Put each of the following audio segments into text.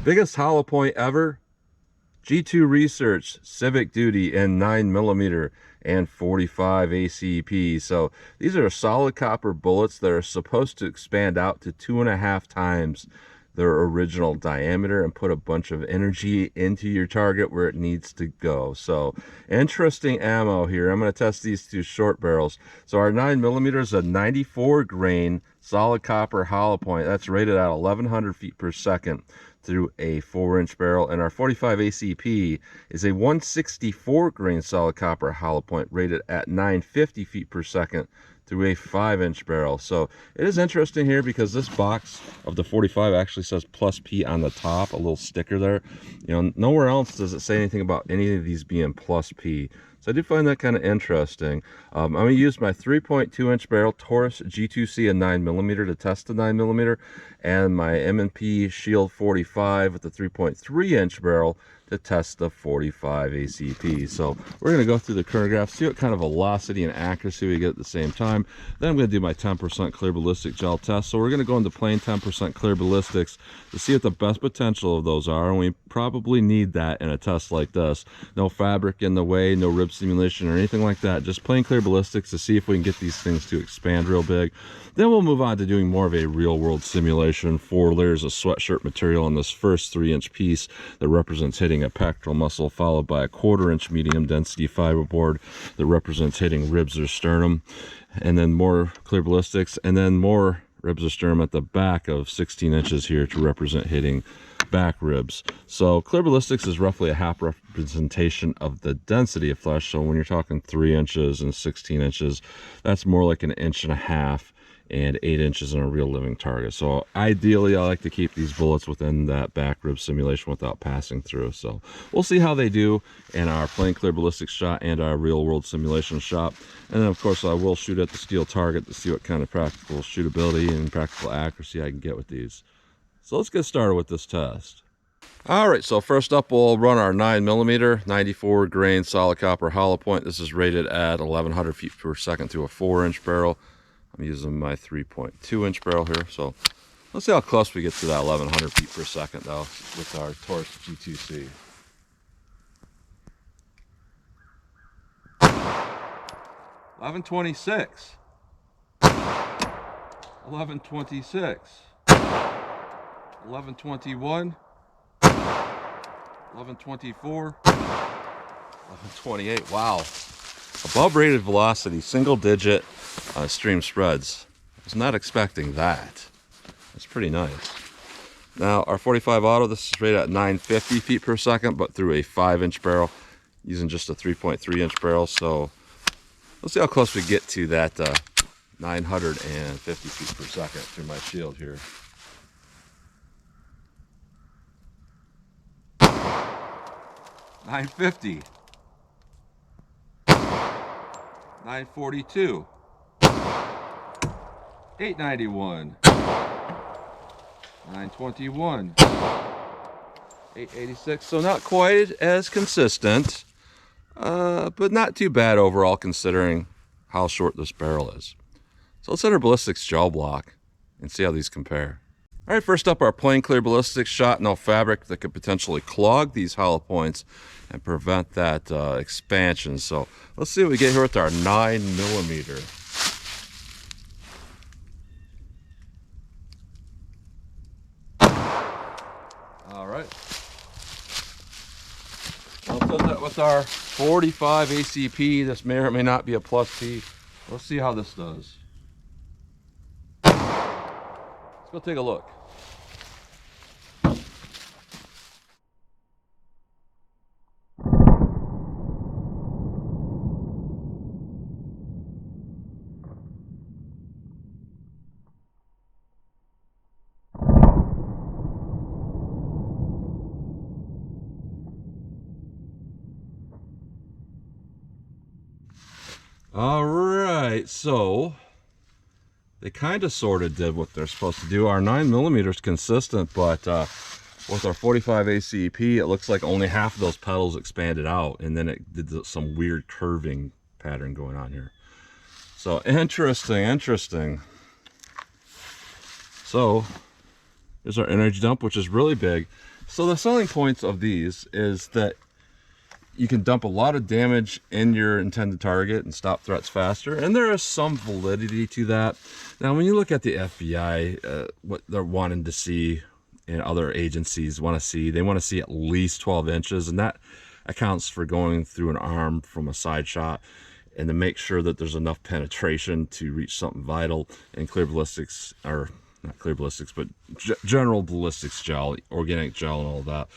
Biggest hollow point ever. G2 Research Civic Duty in 9mm and 45 ACP. So these are solid copper bullets that are supposed to expand out to 2.5 times their original diameter and put a bunch of energy into your target where it needs to go. So interesting ammo here. I'm going to test these two short barrels. So our 9mm is a 94 grain solid copper hollow point. That's rated at 1100 feet per second through a 4-inch barrel, and our 45 ACP is a 164 grain solid copper hollow point rated at 950 feet per second through a 5-inch barrel. So it is interesting here because this box of the 45 actually says plus P on the top, a little sticker there. You know, nowhere else does it say anything about any of these being plus P. So I do find that kind of interesting. I'm going to use my 3.2-inch barrel Taurus G2C and 9mm to test the 9mm, and my M&P Shield 45 with the 3.3-inch barrel to test the 45 ACP. So we're going to go through the chronograph, see what kind of velocity and accuracy we get at the same time. Then I'm going to do my 10% clear ballistic gel test. So we're going to go into plain 10% clear ballistics to see what the best potential of those are, and we probably need that in a test like this. No fabric in the way, no rib simulation or anything like that, just plain clear ballistics to see if we can get these things to expand real big. Then we'll move on to doing more of a real world simulation. 4 layers of sweatshirt material on this first 3-inch piece that represents hitting a pectoral muscle, followed by a 1/4-inch medium density fiberboard that represents hitting ribs or sternum, and then more clear ballistics, and then more ribs or sternum at the back of 16 inches here to represent hitting back ribs. So clear ballistics is roughly a half representation of the density of flesh. So when you're talking 3 inches and 16 inches, that's more like 1.5 inches and 8 inches in a real living target. So ideally, I like to keep these bullets within that back rib simulation without passing through. So we'll see how they do in our plain clear ballistics shot and our real world simulation shot. And then of course I will shoot at the steel target to see what kind of practical shootability and practical accuracy I can get with these. So let's get started with this test. All right, so first up we'll run our 9mm 94 grain solid copper hollow point. This is rated at 1100 feet per second through a 4-inch barrel. I'm using my 3.2-inch barrel here, so let's see how close we get to that 1100 feet per second though with our Taurus G2C. $11.26, $11.26, $11.21, $11.24, $11.28. Wow, above rated velocity, single digit stream spreads. I was not expecting that. That's pretty nice. Now our 45 auto, this is rated at 950 feet per second, but through a 5-inch barrel, using just a 3.3-inch barrel. So let's see how close we get to that 950 feet per second through my shield here. $950, $942, $891, $921, $886. So not quite as consistent, but not too bad overall considering how short this barrel is. So let's hit our ballistics gel block and see how these compare. All right, first up, our plain clear ballistics shot, no fabric that could potentially clog these hollow points and prevent that expansion. So let's see what we get here with our 9mm. All right. I'll put that with our 45 ACP. This may or may not be a plus P. Let's see how this does. Let's go take a look. All right, so they kind of sort of did what they're supposed to do. Our 9mm is consistent, but with our 45 ACP, it looks like only half of those petals expanded out, and then it did some weird curving pattern going on here. So interesting. So here's our energy dump, which is really big. So the selling points of these is that you can dump a lot of damage in your intended target and stop threats faster, and there is some validity to that. Now, when you look at the FBI, what they're wanting to see and other agencies want to see, they want to see at least 12 inches, and that accounts for going through an arm from a side shot, and to make sure that there's enough penetration to reach something vital. And clear ballistics, or not clear ballistics, but general ballistics gel, organic gel and all that,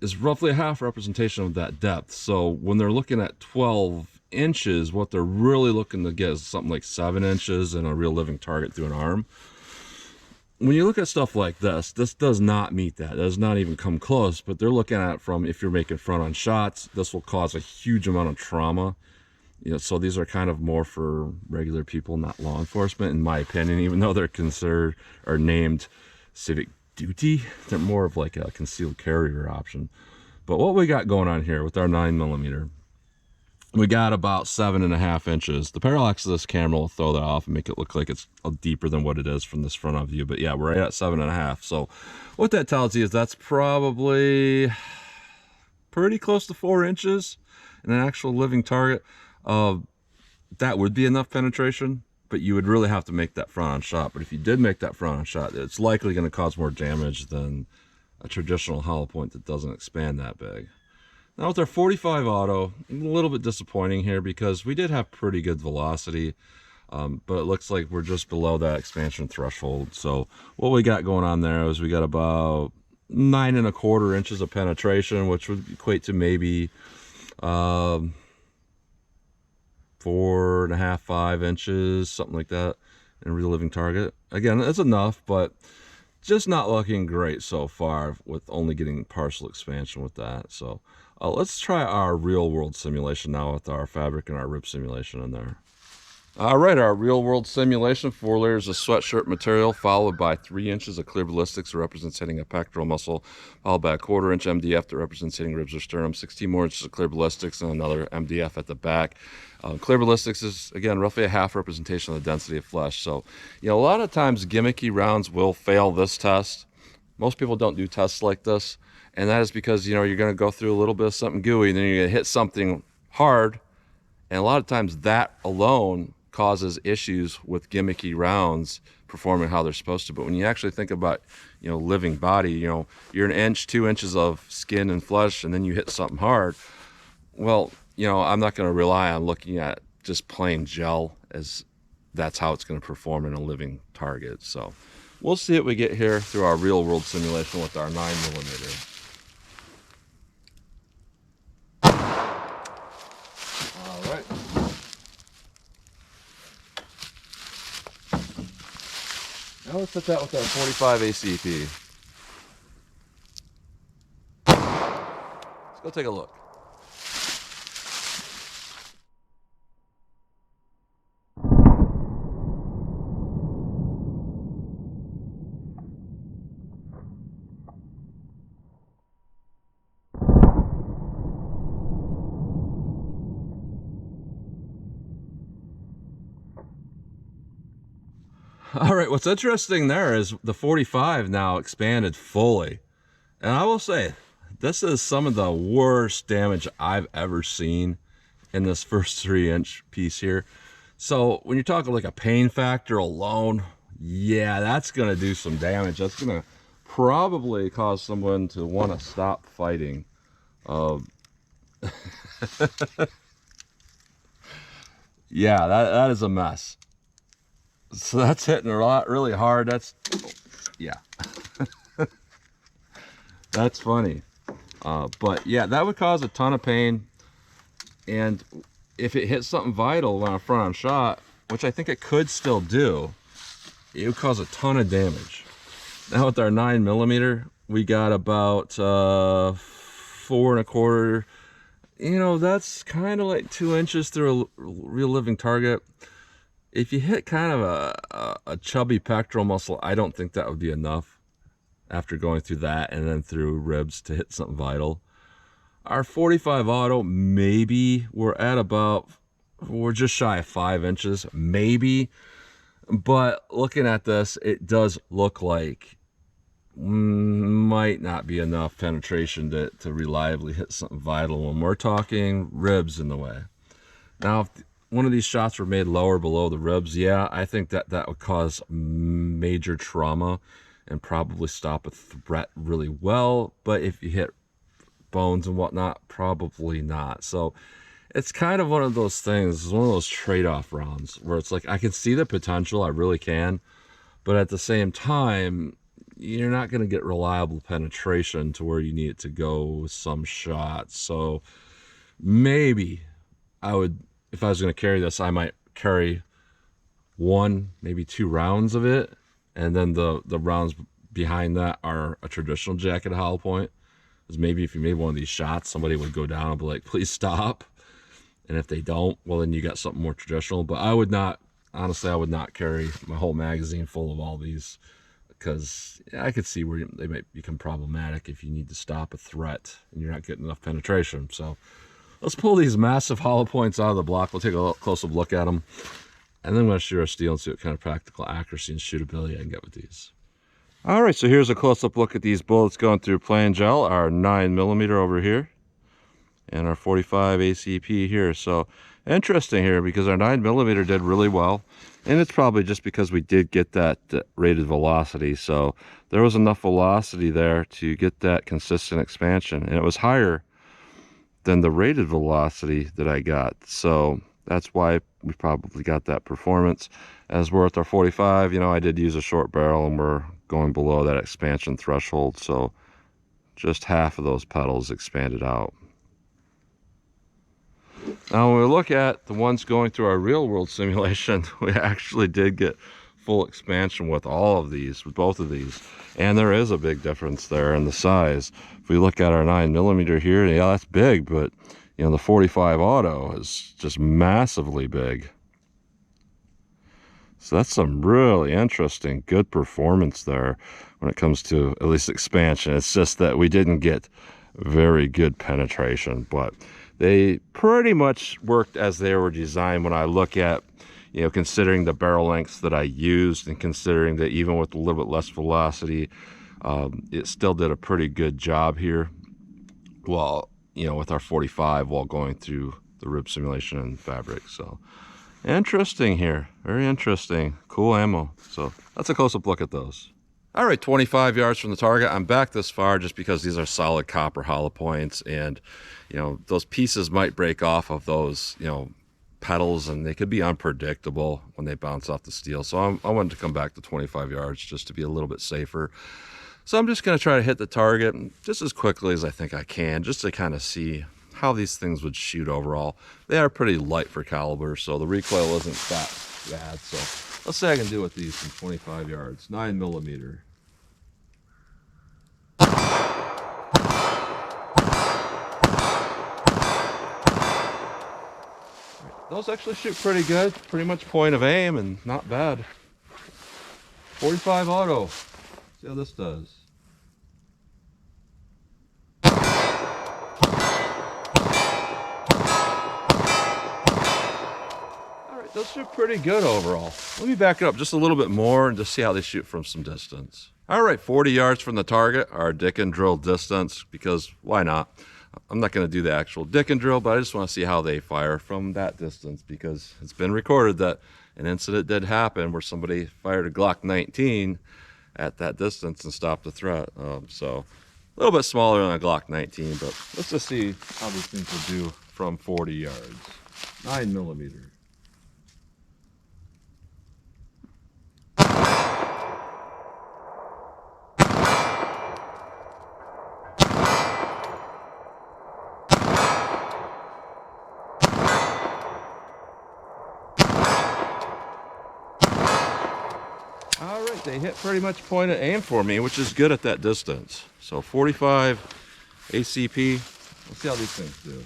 is roughly a half representation of that depth. So when they're looking at 12 inches, what they're really looking to get is something like 7 inches and a real living target through an arm. When you look at stuff like this does not meet that. It does not even come close, but they're looking at it from, if you're making front-on shots, this will cause a huge amount of trauma. You know, so these are kind of more for regular people, not law enforcement, in my opinion, even though they're considered or named civic duty. They're more of like a concealed carrier option. But what we got going on here with our 9mm, we got about 7.5 inches. The parallax of this camera will throw that off and make it look like it's deeper than what it is from this front on view. But yeah, we're right at 7.5. So what that tells you is that's probably pretty close to 4 inches in an actual living target. That would be enough penetration, but you would really have to make that front-on shot. But if you did make that front-on shot, it's likely going to cause more damage than a traditional hollow point that doesn't expand that big. Now with our 45 auto, a little bit disappointing here because we did have pretty good velocity, but it looks like we're just below that expansion threshold. So what we got going on there is we got about 9.25 inches of penetration, which would equate to maybe 4.5, 5 inches, something like that, in a real living target. Again, that's enough, but just not looking great so far with only getting partial expansion with that. So let's try our real world simulation now with our fabric and our rib simulation in there. All right, our real world simulation: 4 layers of sweatshirt material followed by 3 inches of clear ballistics that represents hitting a pectoral muscle, followed by a 1/4 inch MDF that represents hitting ribs or sternum, 16 more inches of clear ballistics, and another MDF at the back. Clear ballistics is, again, roughly a half representation of the density of flesh. So, you know, a lot of times gimmicky rounds will fail this test. Most people don't do tests like this, and that is because, you know, you're going to go through a little bit of something gooey, and then you're going to hit something hard, and a lot of times that alone causes issues with gimmicky rounds performing how they're supposed to. But when you actually think about, you know, living body, you know, you're 1 inch, 2 inches of skin and flesh, and then you hit something hard. Well, you know, I'm not going to rely on looking at just plain gel as that's how it's going to perform in a living target. So we'll see what we get here through our real world simulation with our 9mm. All right. Now let's hit that with our 45 ACP. Let's go take a look. All right, what's interesting there is the 45 now expanded fully. And I will say, this is some of the worst damage I've ever seen in this first 3-inch piece here. So when you're talking like a pain factor alone, yeah, that's gonna do some damage. That's gonna probably cause someone to want to stop fighting. Yeah, that is a mess. So that's hitting a lot really hard. That's, yeah. That's funny. But yeah, that would cause a ton of pain. And if it hits something vital on a front-on shot, which I think it could still do, it would cause a ton of damage. Now with our 9mm, we got about 4.25. You know, that's kind of like 2 inches through a real living target. If you hit kind of a chubby pectoral muscle, I don't think that would be enough after going through that and then through ribs to hit something vital. Our 45 auto, maybe we're just shy of 5 inches, maybe. But looking at this, it does look like might not be enough penetration to reliably hit something vital when we're talking ribs in the way. Now, if one of these shots were made lower below the ribs, yeah, I think that would cause major trauma and probably stop a threat really well. But if you hit bones and whatnot, probably not. So it's kind of one of those things, it's one of those trade-off rounds where it's like, I can see the potential, I really can, but at the same time, you're not going to get reliable penetration to where you need it to go with some shots. So maybe I would, if I was going to carry this, I might carry 1, maybe 2 rounds of it, and then the rounds behind that are a traditional jacket hollow point. Because maybe if you made one of these shots, somebody would go down and be like, please stop. And if they don't, well, then you got something more traditional. But I would not, honestly, I would not carry my whole magazine full of all these, because I could see where they might become problematic if you need to stop a threat and you're not getting enough penetration. So let's pull these massive hollow points out of the block. We'll take a closer look at them. And then I'm going to shoot our steel and see what kind of practical accuracy and shootability I can get with these. All right, so here's a close-up look at these bullets going through plain gel, our 9mm over here, and our 45 ACP here. So interesting here because our 9mm did really well, and it's probably just because we did get that rated velocity. So there was enough velocity there to get that consistent expansion, and it was higher than the rated velocity that I got. So that's why we probably got that performance. As we're with our 45, you know, I did use a short barrel and we're going below that expansion threshold. So just half of those petals expanded out. Now, when we look at the ones going through our real world simulation, we actually did get full expansion with all of these, with both of these. And there is a big difference there in the size. If we look at our 9mm here, yeah, that's big, but you know, the 45 auto is just massively big. So that's some really interesting, good performance there when it comes to at least expansion. It's just that we didn't get very good penetration, but they pretty much worked as they were designed when I look at, you know, considering the barrel lengths that I used and considering that even with a little bit less velocity, it still did a pretty good job here. While, you know, with our 45 while going through the rib simulation and fabric. So interesting here, very interesting, cool ammo. So that's a close-up look at those. All right, 25 yards from the target. I'm back this far just because these are solid copper hollow points, and you know, those pieces might break off of those, you know, petals, and they could be unpredictable when they bounce off the steel. So I wanted to come back to 25 yards just to be a little bit safer. So I'm just going to try to hit the target just as quickly as I think I can, just to kind of see how these things would shoot overall. They are pretty light for caliber, so the recoil isn't that bad. So let's say I can do with these from 25 yards, 9mm. Those actually shoot pretty good, pretty much point of aim and not bad. 45 auto, see how this does. Those shoot pretty good overall. Let me back it up just a little bit more and just see how they shoot from some distance. All right, 40 yards from the target, our dick and drill distance, because why not? I'm not going to do the actual dick and drill, but I just want to see how they fire from that distance, because it's been recorded that an incident did happen where somebody fired a Glock 19 at that distance and stopped the threat. So a little bit smaller than a Glock 19, but let's just see how these things will do from 40 yards. 9mm. All right, they hit pretty much point of aim for me, which is good at that distance. So 45 ACP, let's see how these things do.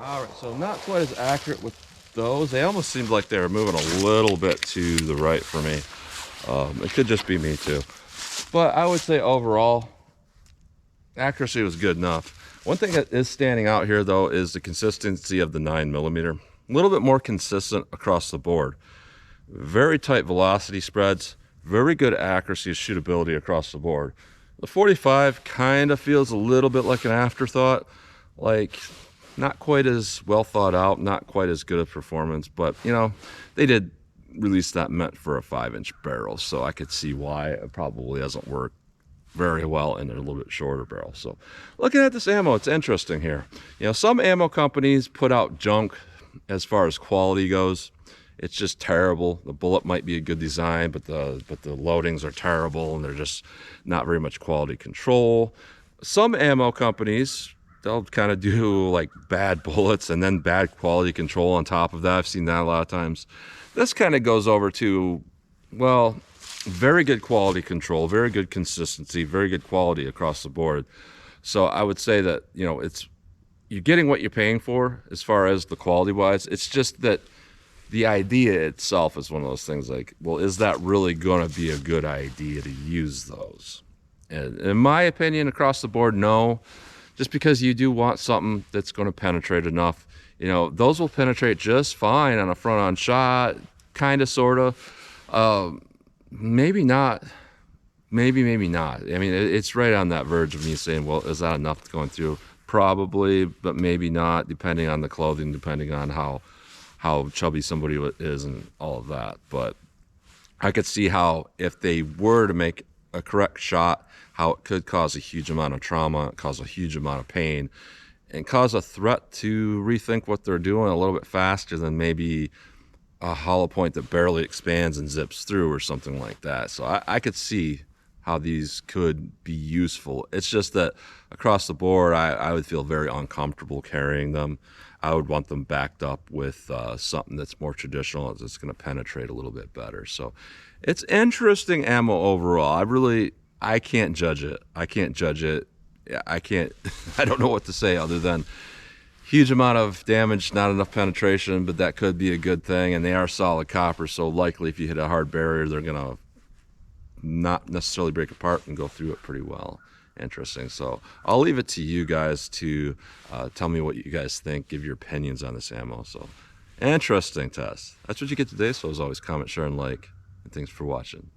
All right, so not quite as accurate with those. They almost seemed like they were moving a little bit to the right for me. It could just be me too. But I would say overall, accuracy was good enough. One thing that is standing out here though is the consistency of the 9mm. A little bit more consistent across the board. Very tight velocity spreads, very good accuracy and shootability across the board. The 45 kind of feels a little bit like an afterthought, like not quite as well thought out, not quite as good a performance, but you know, they did release that meant for a 5-inch barrel, so I could see why it probably doesn't work very well in a little bit shorter barrel. So looking at this ammo, it's interesting here. You know, some ammo companies put out junk as far as quality goes. It's just terrible. The bullet might be a good design, but the loadings are terrible and they're just not very much quality control. Some ammo companies, they'll kind of do like bad bullets and then bad quality control on top of that. I've seen that a lot of times. This kind of goes over to, well, very good quality control, very good consistency, very good quality across the board. So I would say that, you know, you're getting what you're paying for as far as the quality wise. It's just that the idea itself is one of those things like, well, is that really going to be a good idea to use those? And in my opinion, across the board, no. Just because you do want something that's going to penetrate enough. You know, those will penetrate just fine on a front-on shot, kind of, sort of. Maybe not. Maybe not. I mean, it's right on that verge of me saying, well, is that enough going through? Probably, but maybe not, depending on the clothing, depending on how chubby somebody is and all of that. But I could see how if they were to make a correct shot, how it could cause a huge amount of trauma, cause a huge amount of pain, and cause a threat to rethink what they're doing a little bit faster than maybe a hollow point that barely expands and zips through or something like that. So I could see how these could be useful. It's just that across the board, I would feel very uncomfortable carrying them. I would want them backed up with something that's more traditional, that's going to penetrate a little bit better. So it's interesting ammo overall. I can't judge it. I don't know what to say other than huge amount of damage, not enough penetration, but that could be a good thing. And they are solid copper, so likely if you hit a hard barrier, they're going to not necessarily break apart and go through it pretty well. Interesting. So I'll leave it to you guys to tell me what you guys think, give your opinions on this ammo. So interesting test. That's what you get today. So as always, comment, share, and like. And thanks for watching.